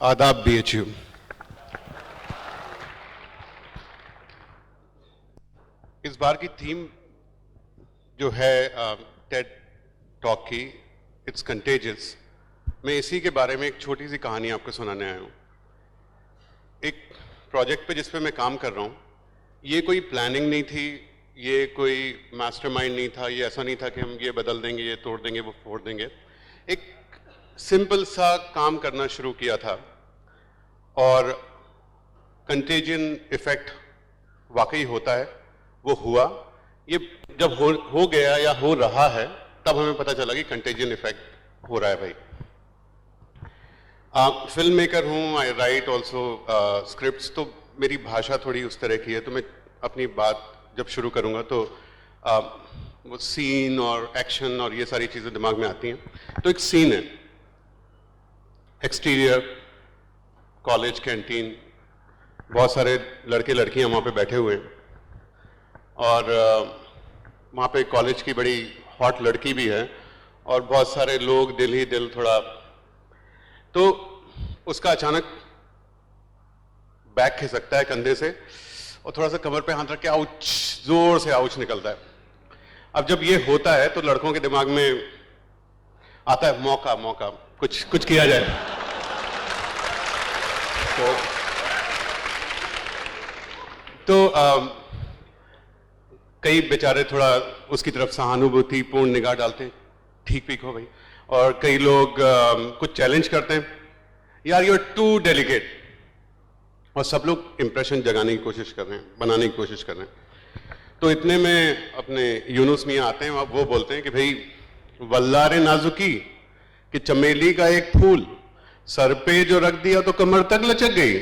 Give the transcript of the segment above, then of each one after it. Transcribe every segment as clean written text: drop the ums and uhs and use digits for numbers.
आदाब BHU। इस बार की थीम जो है टेड टॉक की, इट्स कंटेजियस। मैं इसी के बारे में एक छोटी सी कहानी आपको सुनाने आया हूँ। एक प्रोजेक्ट पे जिस पे मैं काम कर रहा हूँ, ये कोई प्लानिंग नहीं थी, ये कोई मास्टरमाइंड नहीं था, ये ऐसा नहीं था कि हम ये बदल देंगे, ये तोड़ देंगे, वो फोड़ देंगे। एक सिंपल सा काम करना शुरू किया था और कंटेजियन इफेक्ट वाकई होता है, वो हुआ। ये जब हो गया या हो रहा है, तब हमें पता चला कि कंटेजियन इफेक्ट हो रहा है भाई। फिल्म मेकर हूँ, आई राइट ऑल्सो स्क्रिप्ट्स, तो मेरी भाषा थोड़ी उस तरह की है, तो मैं अपनी बात जब शुरू करूँगा तो वो सीन और एक्शन और ये सारी चीज़ें दिमाग में आती हैं। तो एक सीन है, एक्सटीरियर कॉलेज कैंटीन, बहुत सारे लड़के लड़कियां वहाँ पे बैठे हुए हैं और वहाँ पे कॉलेज की बड़ी हॉट लड़की भी है और बहुत सारे लोग, दिल ही दिल थोड़ा। तो उसका अचानक बैग खिसकता है कंधे से और थोड़ा सा कमर पे हाथ रख के आउच, जोर से आउच निकलता है। अब जब ये होता है तो लड़कों के दिमाग में आता है मौका, मौका कुछ किया जाए। तो कई बेचारे थोड़ा उसकी तरफ सहानुभूति पूर्ण निगाह डालते हैं, ठीक पीक हो भाई, और कई लोग कुछ चैलेंज करते हैं, यार यू आर टू डेलिकेट, और सब लोग इंप्रेशन जगाने की कोशिश कर रहे हैं, बनाने की कोशिश कर रहे हैं। तो इतने में अपने यूनुस मियां आते हैं, वो बोलते हैं कि भाई वल्लारे नाजुकी कि चमेली का एक फूल सर पे जो रख दिया तो कमर तक लचक गई।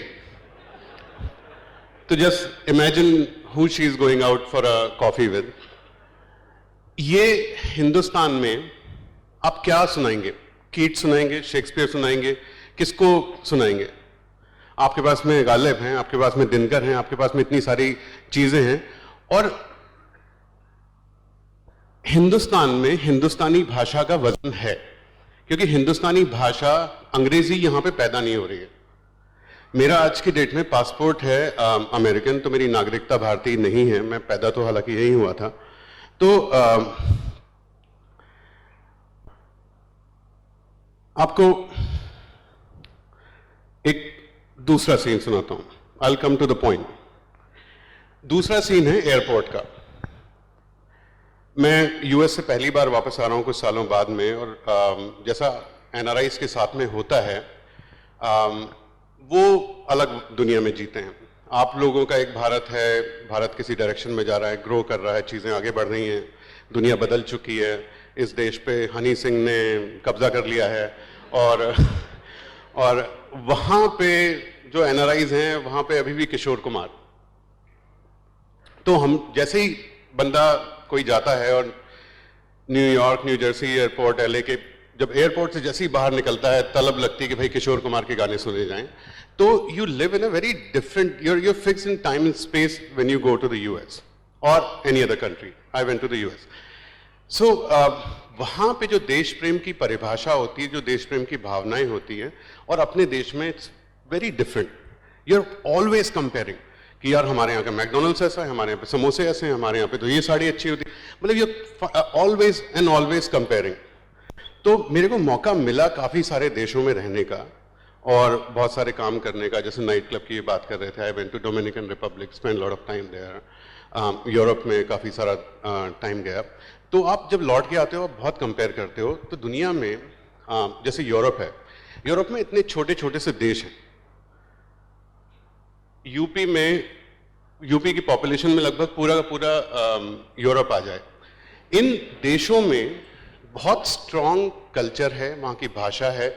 तो just imagine who she is going out for a coffee with. ये हिंदुस्तान में आप क्या सुनाएंगे? कीट सुनाएंगे, शेक्सपियर सुनाएंगे, किसको सुनाएंगे? आपके पास में गालिब हैं, आपके पास में दिनकर हैं, आपके पास में इतनी सारी चीजें हैं, और हिंदुस्तान में हिंदुस्तानी भाषा का वजन है, क्योंकि हिंदुस्तानी भाषा, अंग्रेजी यहां पे पैदा नहीं हो रही है। मेरा आज की डेट में पासपोर्ट है अमेरिकन, तो मेरी नागरिकता भारतीय नहीं है, मैं पैदा तो हालांकि यही हुआ था। तो आपको एक दूसरा सीन सुनाता हूं, I will come to the point. दूसरा सीन है एयरपोर्ट का। मैं यूएस से पहली बार वापस आ रहा हूं कुछ सालों बाद में, और जैसा एनआरआईज के साथ में होता है, वो अलग दुनिया में जीते हैं। आप लोगों का एक भारत है, भारत किसी डायरेक्शन में जा रहा है, ग्रो कर रहा है, चीज़ें आगे बढ़ रही हैं, दुनिया बदल चुकी है, इस देश पे हनी सिंह ने कब्जा कर लिया है, और वहाँ पे जो एनआरआईज हैं, वहाँ पे अभी भी किशोर कुमार। तो हम जैसे ही बंदा कोई जाता है और New York, new Jersey airport, LA के, जब एयरपोर्ट से जैसे ही बाहर निकलता है, तलब लगती है कि भाई किशोर कुमार के गाने सुने जाएं। तो you live in a very different, you're fixed in time and space when you go to the US or any other country. I went to the US. So वहाँ पे जो देश प्रेम की परिभाषा होती है, जो देश प्रेम की भावनाएं होती हैं, और अपने देश में it's very different. You're always comparing कि यार हमारे यहाँ का मैकडोनल्ड्स ऐसा है, हमारे यहाँ पे समोसे ऐसे हैं, हमारे यहाँ पे तो ये साड़ी अच्छी होती है, मतलब you're always and always comparing। तो मेरे को मौका मिला काफ़ी सारे देशों में रहने का और बहुत सारे काम करने का, जैसे नाइट क्लब की बात कर रहे थे, I went to Dominican Republic, spend lot of time there, Europe में काफ़ी सारा टाइम गया। तो आप जब लौट के आते हो, आप बहुत कंपेयर करते हो, तो दुनिया में जैसे यूरोप है, यूरोप में इतने छोटे छोटे से देश हैं। यूपी की पॉपुलेशन में लगभग पूरा का पूरा यूरोप आ जाए। इन देशों में बहुत स्ट्रॉन्ग कल्चर है, वहाँ की भाषा है,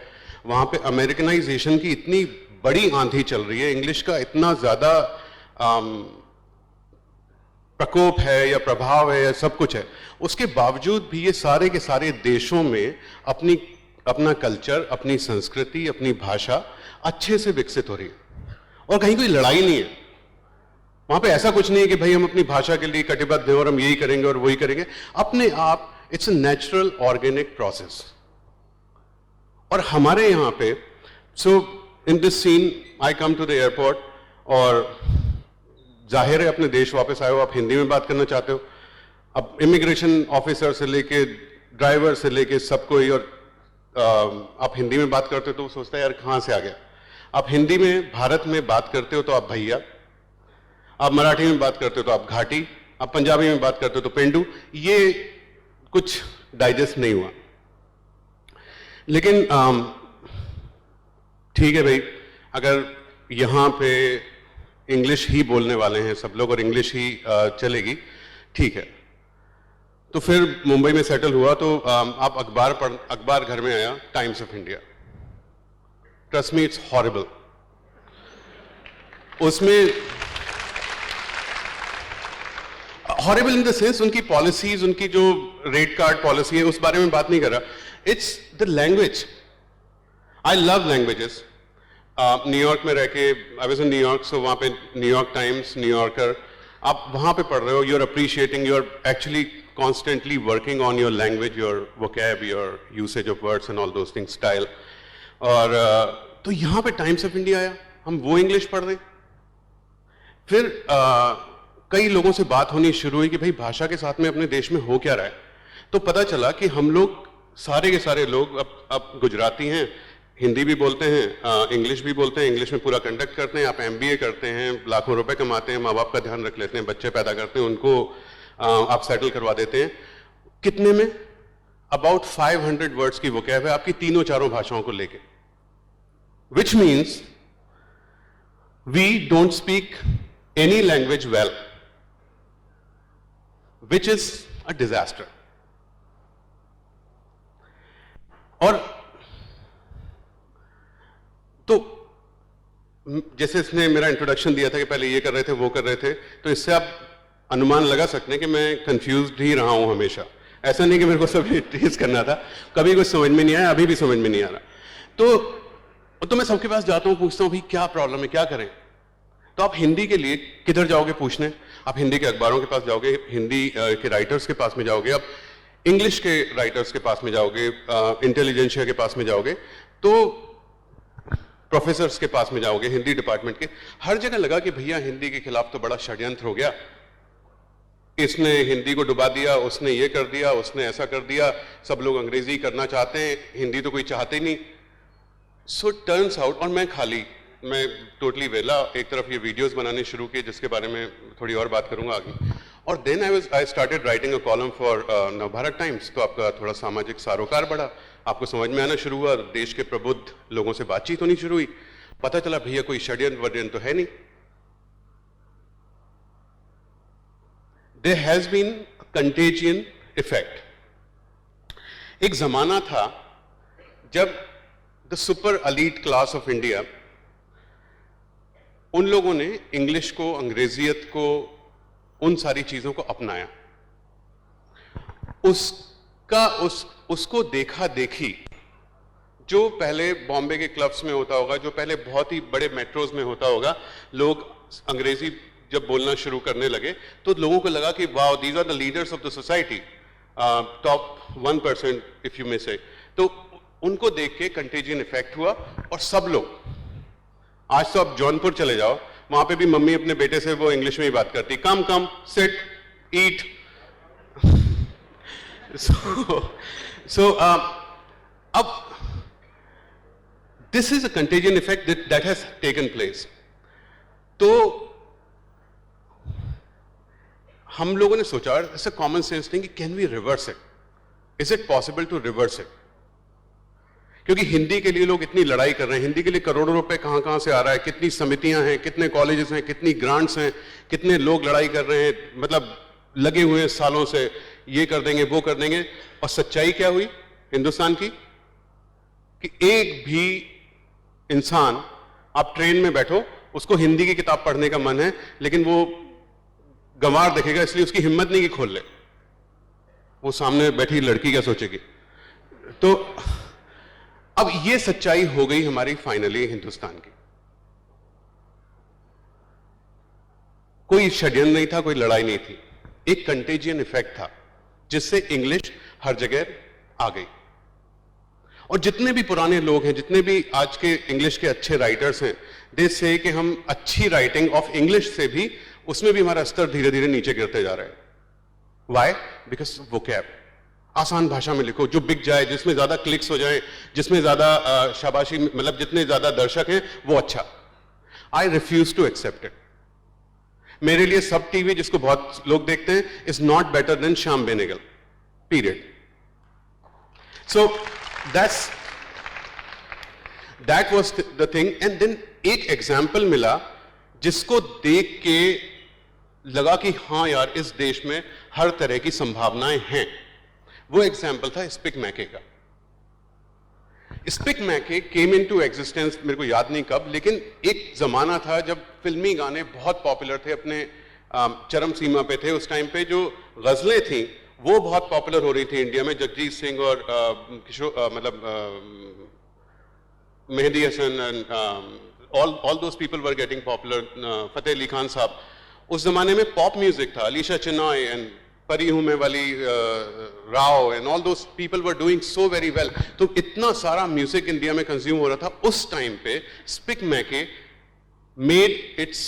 वहाँ पे अमेरिकनाइजेशन की इतनी बड़ी आंधी चल रही है, इंग्लिश का इतना ज़्यादा प्रकोप है या प्रभाव है या सब कुछ है, उसके बावजूद भी ये सारे के सारे देशों में अपना कल्चर, अपनी संस्कृति, अपनी भाषा अच्छे से विकसित हो रही है, और कहीं कोई लड़ाई नहीं है। वहाँ पे ऐसा कुछ नहीं है कि भाई हम अपनी भाषा के लिए कटिबद्ध हैं और हम यही करेंगे और वही करेंगे, अपने आप it's a natural organic process. और हमारे यहाँ पे in this scene I come to the airport, और जाहिर है अपने देश वापस आए हो, आप हिंदी में बात करना चाहते हो। अब इमिग्रेशन ऑफिसर से लेके ड्राइवर से लेके सब कोई, और आप हिंदी में बात करते हो तो वो सोचता है यार कहाँ से आ गया। आप हिंदी में भारत में बात करते हो तो आप भैया, आप मराठी में बात करते हो तो आप घाटी, आप पंजाबी में बात करते हो तो पेंडू। ये कुछ डाइजेस्ट नहीं हुआ। लेकिन ठीक है भाई, अगर यहाँ पे इंग्लिश ही बोलने वाले हैं सब लोग और इंग्लिश ही चलेगी, ठीक है। तो फिर मुंबई में सेटल हुआ, तो आप अखबार घर में आया, times of India. Trust me, it's horrible. उसमें हॉरिबल इन द सेंस उनकी पॉलिसीज, उनकी जो रेट कार्ड पॉलिसी है उस बारे में बात नहीं कर रहा। It's the language. I love languages. New York में रह के, आई वाज इन न्यूयॉर्क, सो वहां पे न्यूयॉर्क टाइम्स, न्यूयॉर्कर, आप वहां पे पढ़ रहे हो, you are appreciating, you are actually constantly working on your language, your vocab, your usage of words and all those things, style. और तो यहाँ पे टाइम्स ऑफ इंडिया आया, हम वो इंग्लिश पढ़ रहे। फिर कई लोगों से बात होनी शुरू हुई कि भाई भाषा के साथ में अपने देश में हो क्या रहा है। तो पता चला कि हम लोग सारे के सारे लोग अब गुजराती हैं, हिंदी भी बोलते हैं, इंग्लिश भी बोलते हैं, इंग्लिश में पूरा कंडक्ट करते हैं, आप MBA करते हैं, लाखों रुपए कमाते हैं, माँ बाप का ध्यान रख लेते हैं, बच्चे पैदा करते हैं, उनको आप सेटल करवा देते हैं। कितने में? अबाउट 500 वर्ड्स की वोकैब है आपकी तीनों चारों भाषाओं को लेके, which means we don't speak any language well, which is a disaster. और तो जैसे इसने मेरा इंट्रोडक्शन दिया था कि पहले ये कर रहे थे वो कर रहे थे, तो इससे आप अनुमान लगा सकते हैं कि मैं कंफ्यूज्ड ही रहा हूं हमेशा। ऐसा नहीं कि मेरे को सब टेस्ट करना था, कभी कुछ समझ में नहीं आया, अभी भी समझ में नहीं आ रहा। तो मैं सबके पास जाता हूं, पूछता हूं भाई क्या प्रॉब्लम है, क्या करें। तो आप हिंदी के लिए किधर जाओगे पूछने? आप हिंदी के अखबारों के पास जाओगे, हिंदी के राइटर्स के पास में जाओगे, आप इंग्लिश के राइटर्स के पास में जाओगे, इंटेलिजेंशिया के पास में जाओगे, तो प्रोफेसर्स के पास में जाओगे, हिंदी डिपार्टमेंट के। हर जगह लगा कि भैया हिंदी के खिलाफ तो बड़ा षड्यंत्र हो गया, इसने हिंदी को डुबा दिया, उसने ये कर दिया, उसने ऐसा कर दिया, सब लोग अंग्रेजी करना चाहते हैं, हिंदी तो कोई चाहते ही नहीं। सो टर्न्स आउट, और मैं टोटली वेला, एक तरफ ये वीडियोस बनाने शुरू किए जिसके बारे में थोड़ी और बात करूंगा आगे, और then I started writing a column for Navbharat Times. तो आपका थोड़ा सामाजिक सरोकार बढ़ा, आपको समझ में आना शुरू हुआ, देश के प्रबुद्ध लोगों से बातचीत होनी शुरू हुई, पता चला भैया कोई षड्यंत्र वड्यंत्र तो है नहीं। There has been a contagion effect. एक जमाना था जब the super elite class of India, उन लोगों ने इंग्लिश को, अंग्रेजियत को, उन सारी चीजों को अपनाया। उसको देखा देखी, जो पहले बॉम्बे के क्लब्स में होता होगा, जो पहले बहुत ही बड़े मेट्रोज में होता होगा, लोग अंग्रेजी जब बोलना शुरू करने लगे तो लोगों को लगा कि wow, these are the leaders of the society, top 1% if you may say. तो उनको देख के कंटेजियन इफेक्ट हुआ, और सब लोग, आज तो आप जौनपुर चले जाओ, वहां पे भी मम्मी अपने बेटे से वो इंग्लिश में ही बात करती, कम कम सिट ईट। सो अब this is a contagion effect that has taken place. तो हम लोगों ने सोचा, ऐसा common sense thing, can we reverse it, is it possible to reverse it? क्योंकि हिंदी के लिए लोग इतनी लड़ाई कर रहे हैं, हिंदी के लिए करोड़ों रुपए कहां कहां से आ रहा है, कितनी समितियां हैं, कितने कॉलेजेस हैं, कितनी ग्रांट्स हैं, कितने लोग लड़ाई कर रहे हैं, मतलब लगे हुए हैं सालों से, ये कर देंगे वो कर देंगे। और सच्चाई क्या हुई हिंदुस्तान की, कि एक भी इंसान, आप ट्रेन में बैठो, उसको हिंदी की किताब पढ़ने का मन है, लेकिन वो गंवार देखेगा, इसलिए उसकी हिम्मत नहीं कि खोल ले, वो सामने बैठी लड़की क्या सोचेगी। तो अब ये सच्चाई हो गई हमारी फाइनली हिंदुस्तान की। कोई षड्यंत्र नहीं था, कोई लड़ाई नहीं थी, एक कंटेजियन इफेक्ट था जिससे इंग्लिश हर जगह आ गई। और जितने भी पुराने लोग हैं, जितने भी आज के इंग्लिश के अच्छे राइटर्स हैं, दे से कि हम अच्छी राइटिंग ऑफ इंग्लिश से भी उसमें भी हमारा स्तर धीरे धीरे नीचे गिरते जा रहा है। वाई? बिकॉज वोकैब, आसान भाषा में लिखो जो बिक जाए, जिसमें ज्यादा क्लिक्स हो जाए, जिसमें ज्यादा शाबाशी, मतलब जितने ज्यादा दर्शक हैं वो अच्छा। I refuse to accept it. मेरे लिए सब टीवी जिसको बहुत लोग देखते हैं is not better than Shyam Benegal, period. So that was the thing. And then एक एग्जाम्पल मिला जिसको देख के लगा कि हाँ यार, इस देश में हर तरह की संभावनाएं हैं। वो एग्जाम्पल था स्पिक मैके का। स्पिक मैके केम इनटू एग्जिस्टेंस, मेरे को याद नहीं कब, लेकिन एक जमाना था जब फिल्मी गाने बहुत पॉपुलर थे, अपने चरम सीमा पे थे। उस टाइम पे जो गजलें थी वो बहुत पॉपुलर हो रही थी इंडिया में। जगजीत सिंह और Mehdi Hasan and all those people were getting popular. Fateh Ali Khan साहब, उस जमाने में पॉप म्यूजिक था। अलीशा चिनॉय एंड परी हूं मैं वाली Rao and all those people were doing so very well. तो इतना सारा म्यूजिक इंडिया में कंज्यूम हो रहा था उस टाइम पे। स्पिक मैके made it's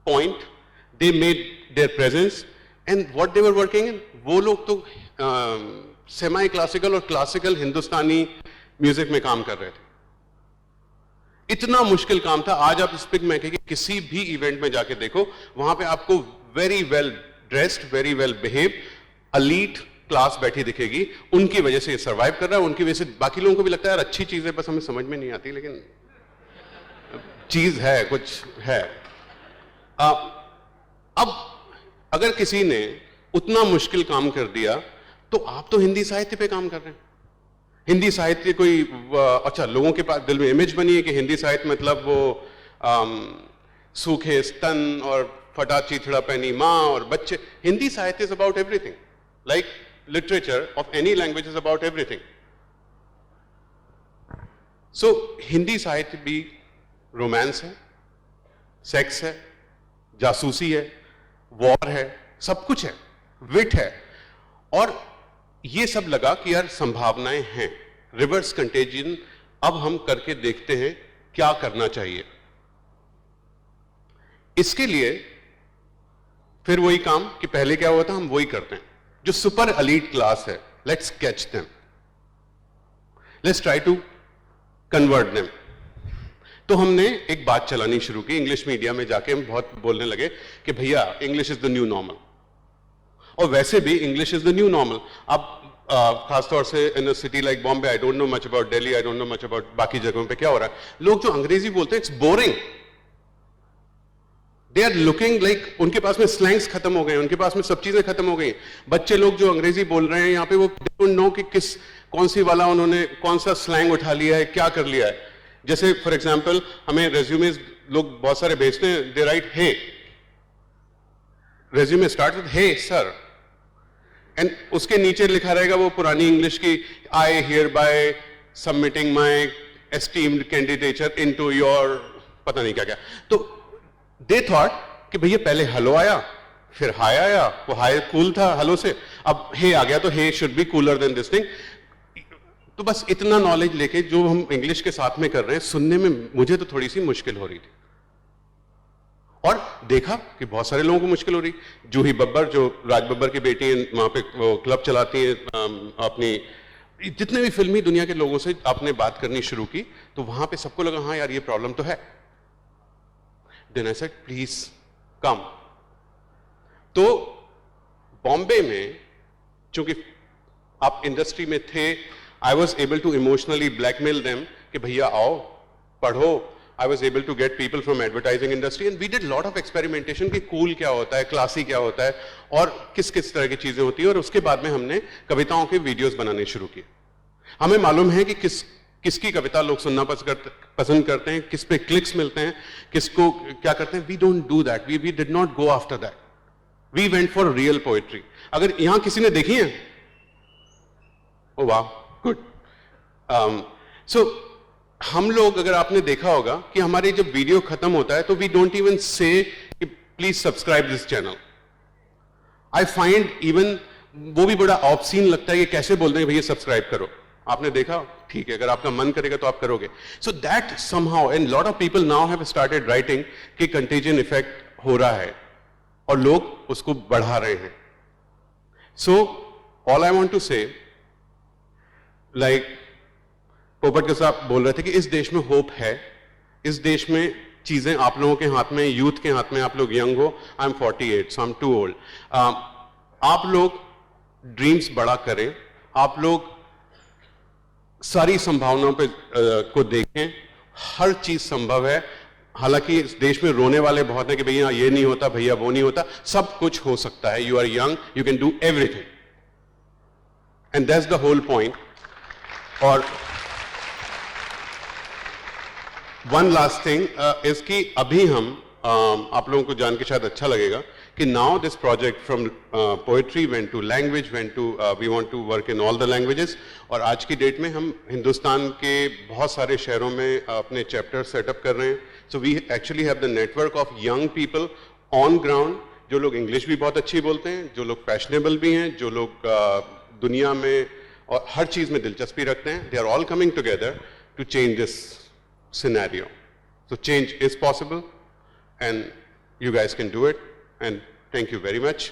point, they made their presence and what they were working in. वो लोग तो सेमी क्लासिकल और क्लासिकल हिंदुस्तानी म्यूजिक में काम कर रहे थे। इतना मुश्किल काम था। आज आप स्पिक मैके के किसी भी इवेंट में जाके देखो, वहां पे आपको very well dressed, very well behave, elite class बैठी दिखेगी। उनकी वजह से ये सर्वाइव कर रहा है, उनकी वजह से बाकी लोगों को भी लगता है यार अच्छी चीज है, बस हमें समझ में नहीं आती, लेकिन चीज है, कुछ है। अब अगर किसी ने उतना मुश्किल काम कर दिया तो आप तो हिंदी साहित्य पे काम कर रहे हैं। हिंदी साहित्य कोई अच्छा, लोगों के पास दिल में इमेज बनी है कि हिंदी साहित्य मतलब वो सूखे स्तन और फटा चीथड़ा पहनी माँ और बच्चे। हिंदी साहित्य is about everything, like literature of any language is about everything. So Hindi साहित्य भी रोमांस है, सेक्स है, जासूसी है, वॉर है, सब कुछ है, विट है। और ये सब लगा कि यार संभावनाएं हैं, रिवर्स कंटेजियन अब हम करके देखते हैं क्या करना चाहिए। इसके लिए फिर वही काम कि पहले क्या हुआ था, हम वही करते हैं। जो सुपर एलीट क्लास है, let's catch them, let's try to convert them. तो हमने एक बात चलानी शुरू की इंग्लिश मीडिया में जाके। हम बहुत बोलने लगे कि भैया English is the new normal. और वैसे भी English is the new normal. अब खासतौर से in a city like Bombay, I don't know much about Delhi, I don't know much about बाकी जगहों पे क्या हो रहा है। लोग जो अंग्रेजी बोलते हैं, it's boring. They are looking like, उनके पास में स्लैंग्स खत्म हो गए, उनके पास में सब चीजें खत्म हो गई। बच्चे लोग जो अंग्रेजी बोल रहे हैं यहाँ पे, वो डोंट नो कि कौन सी वाला उन्होंने कौन सा स्लैंग उठा लिया है, क्या कर लिया है। जैसे फॉर एग्जाम्पल हमें रेज्यूमेज लोग बहुत सारे भेजते हैं, they write hey, resume start with hey sir, and उसके नीचे लिखा रहेगा वो पुरानी इंग्लिश की, I hereby submitting my esteemed candidature into your पता नहीं क्या क्या। तो दे थॉट कि भैया पहले हेलो आया, फिर हाय आया, वो हाय कूल था हेलो से, अब हे आ गया तो he should be cooler than this thing. तो बस इतना नॉलेज लेके जो हम इंग्लिश के साथ में कर रहे हैं, सुनने में मुझे तो थोड़ी सी मुश्किल हो रही थी। और देखा कि बहुत सारे लोगों को मुश्किल हो रही। जूही बब्बर, जो राज बब्बर की बेटी है, वहां पे वो क्लब चलाती है अपनी, जितने भी फिल्मी दुनिया के लोगों से आपने बात करनी शुरू की तो वहां पे सबको लगा हाँ यार ये प्रॉब्लम तो है। Then I said please come. तो बॉम्बे में चूंकि आप इंडस्ट्री में थे, I was able to emotionally blackmail them कि भैया आओ पढ़ो। I was able to get people from advertising industry and we did lot of experimentation कि cool क्या होता है, classy क्या होता है और किस किस तरह की चीजें होती हैं। और उसके बाद में हमने कविताओं के वीडियोस बनाने शुरू किए। हमें मालूम है कि किसकी कविता लोग सुनना पसंद करते हैं, किस पे क्लिक्स मिलते हैं, किसको क्या करते हैं। We don't do that. We did not go after that. We went for real poetry. अगर यहां किसी ने देखी है, ओ वाह, गुड। सो हम लोग, अगर आपने देखा होगा कि हमारे जब वीडियो खत्म होता है तो वी डोंट इवन से please subscribe this channel. I find even वो भी बड़ा ऑब्सीन लगता है कि कैसे बोलते हैं भैया सब्सक्राइब करो। आपने देखा, ठीक है, अगर आपका मन करेगा तो आप करोगे. So that somehow, and lot of people now have started writing कि कंटेजियन इफेक्ट हो रहा है और लोग उसको बढ़ा रहे हैं. So all I want to say, like पोपट के साहब बोल रहे थे कि इस देश में होप है, इस देश में चीजें आप लोगों के हाथ में, यूथ के हाथ में. आप लोग यंग हो, I am 48, so I am too old. आप लोग ड्रीम्स बड़ा करें, आप लोग सारी संभावनाओं पे को देखें. हर चीज संभव है. हालांकि इस देश में रोने वाले बहुत हैं कि भैया ये नहीं होता, भैया वो नहीं होता. सब कुछ हो सकता है. You are young, you can do everything, and that's the whole point. और वन लास्ट थिंग इज कि अभी हम आप लोगों को जान के शायद अच्छा लगेगा कि now this project from poetry went to language, went to we want to work in all the languages. और आज की डेट में हम हिंदुस्तान के बहुत सारे शहरों में अपने चैप्टर सेटअप कर रहे हैं. So we actually have the network of young people on ground, जो लोग इंग्लिश भी बहुत अच्छी बोलते हैं, जो लोग फैशनेबल भी हैं, जो लोग दुनिया में और हर चीज में दिलचस्पी रखते हैं. They are all coming together to change this scenario. So change is possible and you guys can do it, and thank you very much.